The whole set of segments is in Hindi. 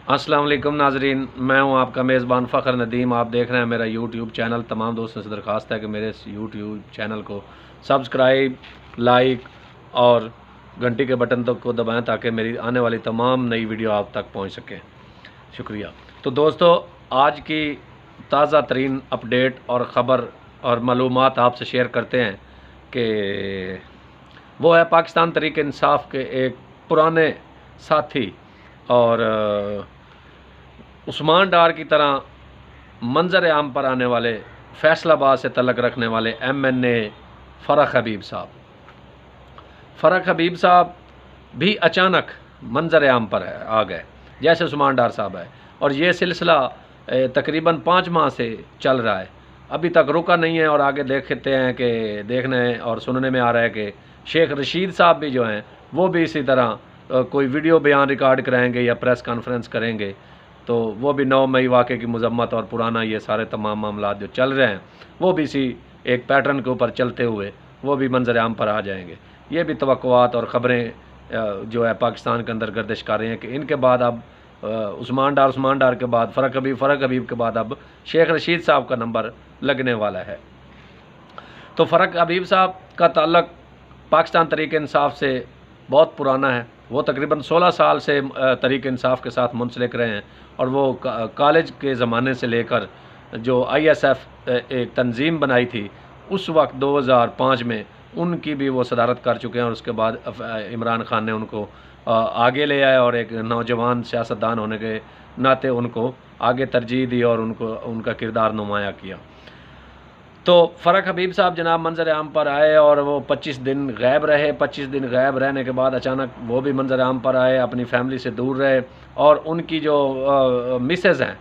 अस्सलाम वालेकुम नाजरीन, मैं हूं आपका मेज़बान फ़खर नदीम। आप देख रहे हैं मेरा यूट्यूब चैनल। तमाम दोस्तों से दरख्वास्त है कि मेरे इस यूट्यूब चैनल को सब्सक्राइब, लाइक और घंटी के बटन तक को दबाएं ताकि मेरी आने वाली तमाम नई वीडियो आप तक पहुंच सके। शुक्रिया। तो दोस्तों, आज की ताज़ा तरीन अपडेट और ख़बर और मालूमात आपसे शेयर करते हैं कि वो है पाकिस्तान तहरीक इंसाफ के एक पुराने साथी और उस्मान डार की तरह मंजर आम पर आने वाले, फैसलाबाद से तल्लक रखने वाले MNA फ़रख हबीब साहब। फ़रख हबीब साहब भी अचानक मंजर आम पर आ गए जैसे उस्मान डार साहब है, और ये सिलसिला तकरीबन 5 माह से चल रहा है, अभी तक रुका नहीं है। और आगे देखते हैं कि देखने और सुनने में आ रहा है कि शेख रशीद साहब भी जो हैं वो भी इसी तरह कोई वीडियो बयान रिकॉर्ड कराएंगे या प्रेस कॉन्फ्रेंस करेंगे, तो वो भी 9 मई वाक़े की मजम्मत और पुराना ये सारे तमाम मामला जो चल रहे हैं वो भी इसी एक पैटर्न के ऊपर चलते हुए वो भी मंजर आम पर आ जाएंगे। ये भी तवक्कुआत और ख़बरें जो है पाकिस्तान के अंदर गर्दिश कर रही हैं कि इनके बाद अब उस्मान डार के बाद फ़रख हबीब के बाद अब शेख रशीद साहब का नंबर लगने वाला है। तो फ़रख हबीब साहब का ताल्लुक़ पाकिस्तान तहरीक इंसाफ से बहुत पुराना है। वो तकरीबन 16 साल से तहरीक इंसाफ के साथ मुंसलिक रहे हैं, और वो कॉलेज के ज़माने से लेकर जो ISF एक तंजीम बनाई थी उस वक्त 2005 में उनकी भी वो सदारत कर चुके हैं, और उसके बाद इमरान खान ने उनको आगे ले आए और एक नौजवान सियासतदान होने के नाते उनको आगे तरजीह दी और उनको उनका किरदार नुमाया किया। तो फ़रख हबीब साहब जनाब मंजर आम पर आए और वो 25 दिन गैब रहे। 25 दिन गैब रहने के बाद अचानक वो भी मंजर आम पर आए, अपनी फैमिली से दूर रहे, और उनकी जो मिसेज़ हैं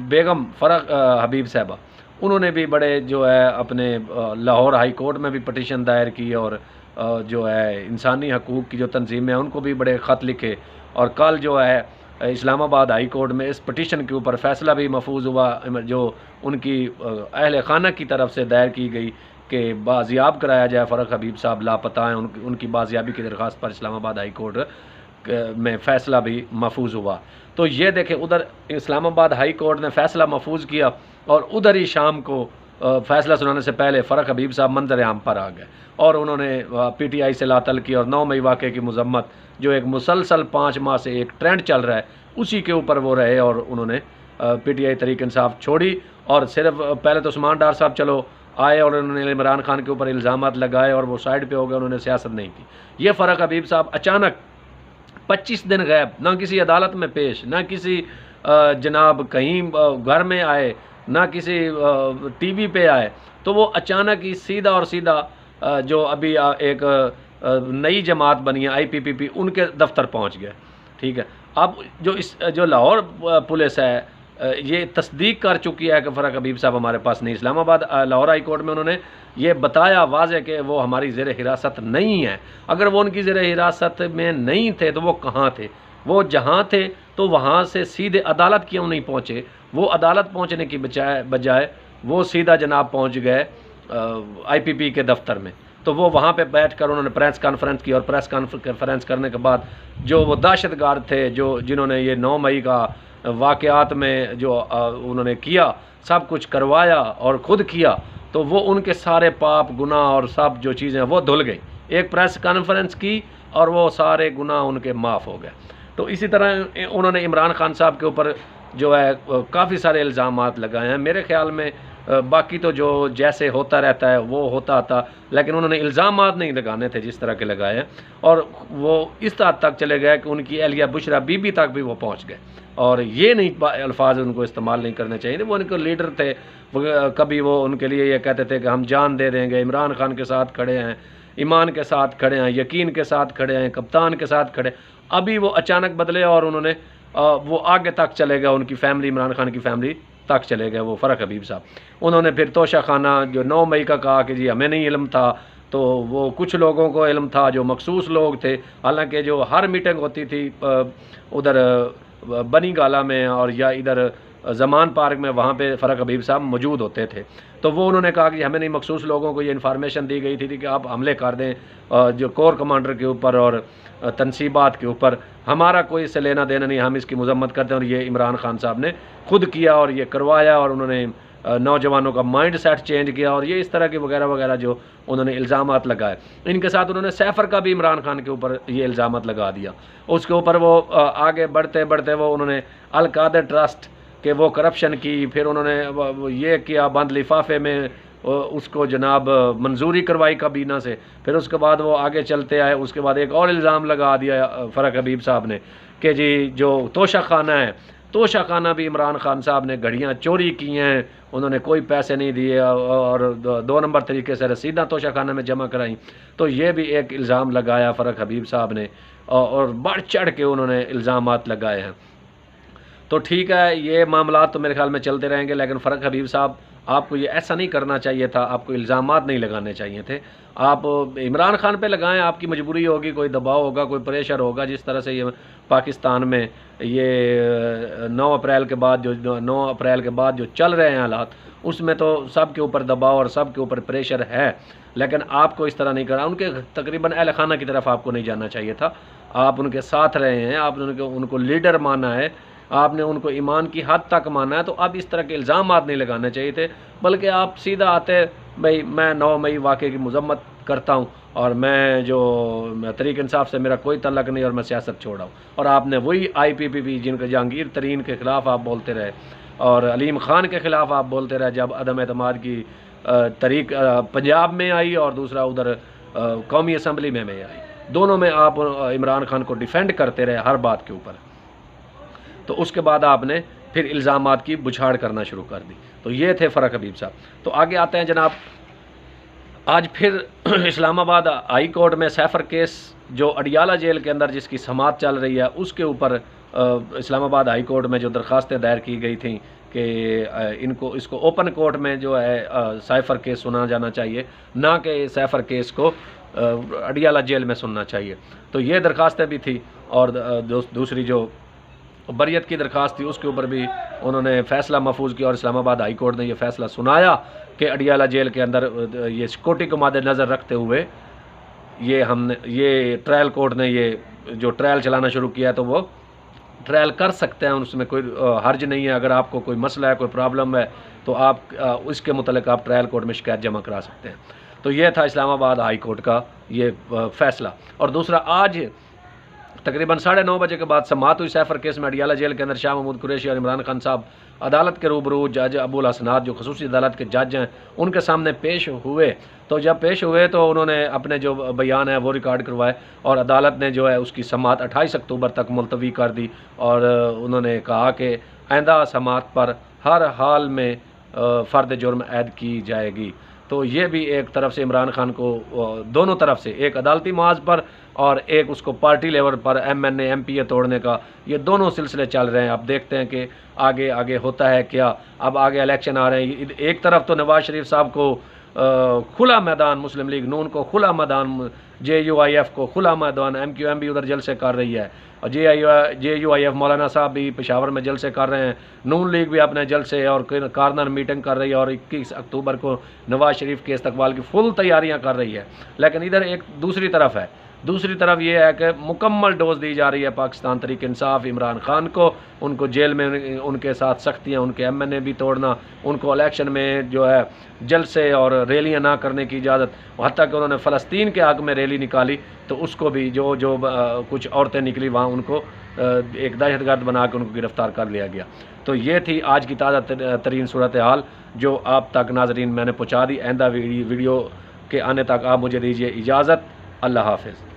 बेगम फ़रख हबीब साहबा, उन्होंने भी बड़े जो है अपने लाहौर हाई कोर्ट में भी पटिशन दायर की, और जो है इंसानी हकूक़ की जो तंजीमें हैं उनको भी बड़े ख़त लिखे, और कल जो है इस्लामाबाद हाई कोर्ट में इस पटिशन के ऊपर फ़ैसला भी महफूज हुआ, जो उनकी अहल खाना की तरफ से दायर की गई कि बाजियाब कराया जाए। फ़रख हबीब साहब लापता हैं, उनकी बाजियाबी की दरख्वास्त पर इस्लामाबाद हाई कोर्ट में फ़ैसला भी महफूज हुआ। तो ये देखें, उधर इस्लामाबाद हाई कोर्ट ने फ़ैसला महफूज किया और उधर ही शाम को फ़ैसला सुनाने से पहले फ़रख हबीब साहब मंजर आम पर आ गए, और उन्होंने PTI से लातल की, और 9 मई वाक़े की मजम्मत जो एक मुसलसल 5 माह से एक ट्रेंड चल रहा है उसी के ऊपर वो रहे, और उन्होंने PTI तहरीक इंसाफ छोड़ी। और सिर्फ पहले तो उस्मान डार साहब चलो आए और उन्होंने इमरान खान के ऊपर इल्ज़ामात लगाए और वो साइड पे हो गए, उन्होंने सियासत नहीं की। ये फ़रख हबीब साहब अचानक 25 दिन गैब, ना किसी अदालत में पेश, ना किसी जनाब कहीं घर में आए, ना किसी TV पे आए, तो वो अचानक ही सीधा और सीधा जो अभी एक नई जमात बनी है IPPP, उनके दफ्तर पहुंच गए। ठीक है, अब जो लाहौर पुलिस है ये तस्दीक कर चुकी है कि फ़रख हबीब साहब हमारे पास नहीं। इस्लामाबाद लाहौर हाई कोर्ट में उन्होंने ये बताया वाज़े कि वो हमारी ज़ेर हिरासत नहीं है। अगर वो उनकी ज़ेर हिरासत में नहीं थे तो वो कहाँ थे? वो जहाँ थे तो वहाँ से सीधे अदालत क्यों नहीं पहुँचे? वो अदालत पहुँचने की बजाय वो सीधा जनाब पहुँच गए IPP के दफ्तर में। तो वो वहाँ पे बैठकर उन्होंने प्रेस कॉन्फ्रेंस की, और प्रेस कॉन्फ्रेंस करने के बाद जो वो दहशतगर्द थे जिन्होंने ये 9 मई का वाक़यात में जो उन्होंने किया, सब कुछ करवाया और ख़ुद किया, तो वो उनके सारे पाप गुनाह और सब जो चीज़ें वो धुल गई। एक प्रेस कॉन्फ्रेंस की और वो सारे गुनाह उनके माफ़ हो गए। तो इसी तरह उन्होंने इमरान खान साहब के ऊपर जो है काफ़ी सारे इल्ज़ामात लगाए हैं। मेरे ख़्याल में बाकी तो जो जैसे होता रहता है वो होता था, लेकिन उन्होंने इल्ज़ामात नहीं लगाने थे जिस तरह के लगाए हैं, और वो इस हद तक चले गए कि उनकी एहलिया बुशरा बीबी तक भी वो पहुंच गए। और ये नहीं अल्फाज उनको इस्तेमाल नहीं करने चाहिए। वो उनके लीडर थे, कभी वो उनके लिए ये कहते थे कि हम जान दे देंगे, इमरान खान के साथ खड़े हैं, ईमान के साथ खड़े हैं, यकीन के साथ खड़े हैं, कप्तान के साथ खड़े। अभी वो अचानक बदले और उन्होंने वो आगे तक चले गए, उनकी फैमिली, इमरान खान की फैमिली तक चले गए वो फ़रख हबीब साहब। उन्होंने फिर तोशा खाना जो 9 मई का कहा कि जी हमें नहीं इल्म था, तो वो कुछ लोगों को इल्म था जो मखसूस लोग थे। हालांकि जो हर मीटिंग होती थी उधर बनी गाला में और या इधर ज़मान पार्क में, वहाँ पे फ़रक हबीब साहब मौजूद होते थे। तो वो उन्होंने कहा कि हमें नहीं, मखसूस लोगों को ये इन्फॉर्मेशन दी गई थी कि आप हमले कर दें जो कोर कमांडर के ऊपर और तनसीबात के ऊपर, हमारा कोई इससे लेना देना नहीं, हम इसकी मजम्मत करते हैं। और ये इमरान खान साहब ने खुद किया और ये करवाया, और उन्होंने नौजवानों का माइंड सेट चेंज किया, और ये इस तरह की वगैरह वगैरह जो उन्होंने इल्ज़ामात लगाए। इनके साथ उन्होंने सैफर का भी इमरान खान के ऊपर ये इल्ज़ामात लगा दिया। उसके ऊपर वो आगे बढ़ते बढ़ते वो उन्होंने अल कादर ट्रस्ट के वो करप्शन की, फिर उन्होंने ये किया बंद लिफाफे में उसको जनाब मंजूरी करवाई काबीना से। फिर उसके बाद वो आगे चलते आए। उसके बाद एक और इल्ज़ाम लगा दिया फ़रक हबीब साहब ने कि जी जो तोशा खाना है, तोशा खाना भी इमरान खान साहब ने घड़ियाँ चोरी की हैं, उन्होंने कोई पैसे नहीं दिए और 2 नंबर तरीके से रसीदा तोशा खाना में जमा कराई। तो ये भी एक इल्ज़ाम लगाया फ़रक हबीब साहब ने, और बढ़ चढ़ के उन्होंने इल्ज़ामात लगाए हैं। तो ठीक है, ये मामला तो मेरे ख्याल में चलते रहेंगे, लेकिन फ़रक हबीब साहब आपको ये ऐसा नहीं करना चाहिए था, आपको इल्ज़ामात नहीं लगाने चाहिए थे। आप इमरान खान पे लगाएं, आपकी मजबूरी होगी, कोई दबाव होगा, कोई प्रेशर होगा। जिस तरह से ये पाकिस्तान में ये 9 अप्रैल के बाद जो चल रहे हैं हालात, उसमें तो सब के ऊपर दबाव और सब के ऊपर प्रेशर है, लेकिन आपको इस तरह नहीं करना। उनके तकरीबन अहल खाना की तरफ आपको नहीं जाना चाहिए था। आप उनके साथ रहे हैं, आपने उनको लीडर माना है, आपने उनको ईमान की हद तक माना है, तो अब इस तरह के इल्ज़ामात नहीं लगाने चाहिए थे। बल्कि आप सीधा आते, भाई मैं 9 मई वाक़े की मजम्मत करता हूँ और मैं जो तहरीक इंसाफ से मेरा कोई तल्लक नहीं और मैं सियासत छोड़ा हूँ। और आपने वही IPPB जिनके जहांगीर तरीन के ख़िलाफ़ आप बोलते रहे और अलीम ख़ान के ख़िलाफ़ आप बोलते रहे जब अदम एतमाद की तहरीक पंजाब में आई और दूसरा उधर कौमी असम्बली में आई, दोनों में आप इमरान खान को डिफेंड करते रहे हर बात के ऊपर। तो उसके बाद आपने फिर इल्ज़ामात की बुछाड़ करना शुरू कर दी। तो ये थे फ़रक हबीब साहब। तो आगे आते हैं जनाब, आज फिर इस्लामाबाद हाई कोर्ट में सैफर केस जो अडियाला जेल के अंदर जिसकी समाअत चल रही है, उसके ऊपर इस्लामाबाद हाई कोर्ट में जो दरख्वास्तें दायर की गई थी कि इसको ओपन कोर्ट में जो है सैफर केस सुना जाना चाहिए, ना कि सैफर केस को अडियाला जेल में सुनना चाहिए। तो ये दरख्वास्तें भी थी, और दूसरी जो बरियत की दरख्वास्त थी उसके ऊपर भी उन्होंने फ़ैसला महफूज किया, और इस्लामाबाद हाई कोर्ट ने यह फ़ैसला सुनाया कि अडियाला जेल के अंदर ये सिक्योरिटी को मद्देनज़र रखते हुए ये ट्रायल कोर्ट ने ये जो ट्रायल चलाना शुरू किया, तो वो ट्रायल कर सकते हैं, उसमें कोई हर्ज नहीं है। अगर आपको कोई मसला है, कोई प्रॉब्लम है, तो आप उसके मुतल्लिक़ आप ट्रायल कोर्ट में शिकायत जमा करा सकते हैं। तो ये था इस्लामाबाद हाई कोर्ट का ये फ़ैसला। और दूसरा, आज तकरीबन 9:30 बजे के बाद समाअत हुई सैफर केस में अडियाला जेल के अंदर। शाह महमूद कुरैशी और इमरान खान साहब अदालत के रूबरू जज अबुल हसनात जो खसूसी अदालत के जज हैं उनके सामने पेश हुए। तो जब पेश हुए तो उन्होंने अपने जो बयान है वो रिकॉर्ड करवाए, और अदालत ने जो है उसकी समाअत 28 अक्टूबर तक मुलतवी कर दी। और उन्होंने कहा कि आइंदा समाअत पर हर हाल में फ़र्द जुर्म ऐद की जाएगी। तो ये भी एक तरफ से इमरान खान को दोनों तरफ से, एक अदालती मुआज़ पर और एक उसको पार्टी लेवल पर MNA MPA तोड़ने का, ये दोनों सिलसिले चल रहे हैं। अब देखते हैं कि आगे आगे होता है क्या। अब आगे इलेक्शन आ रहे हैं, एक तरफ तो नवाज़ शरीफ साहब को खुला मैदान, मुस्लिम लीग नून को खुला मैदान, JUIF को खुला मैदान, MQM भी उधर जलसे कर रही है, और JUIF मौलाना साहब भी पेशावर में जलसे कर रहे हैं, नून लीग भी अपने जलसे और कार्नर मीटिंग कर रही है, और 21 अक्टूबर को नवाज़ शरीफ के इस्तकबाल की फुल तैयारियां कर रही है। लेकिन इधर एक दूसरी तरफ है, दूसरी तरफ ये है कि मुकम्मल डोज दी जा रही है पाकिस्तान तहरीक इंसाफ इमरान खान को, उनको जेल में उनके साथ सख्तियाँ, उनके MNA भी तोड़ना, उनको इलेक्शन में जो है जलसे और रैलियाँ ना करने की इजाज़त, हत्ता कि उन्होंने फ़लस्तीन के हक़ में रैली निकाली तो उसको भी जो कुछ औरतें निकली वहाँ उनको एक दहशतगर्द बना के उनको गिरफ़्तार कर लिया गया। तो ये थी आज की ताज़ा तरीन सूरत हाल जो आप तक नाज़रीन मैंने पहुँचा दी। आइंदा वीडियो के आने तक आप मुझे दीजिए इजाज़त। अल्लाह हाफ़िज़।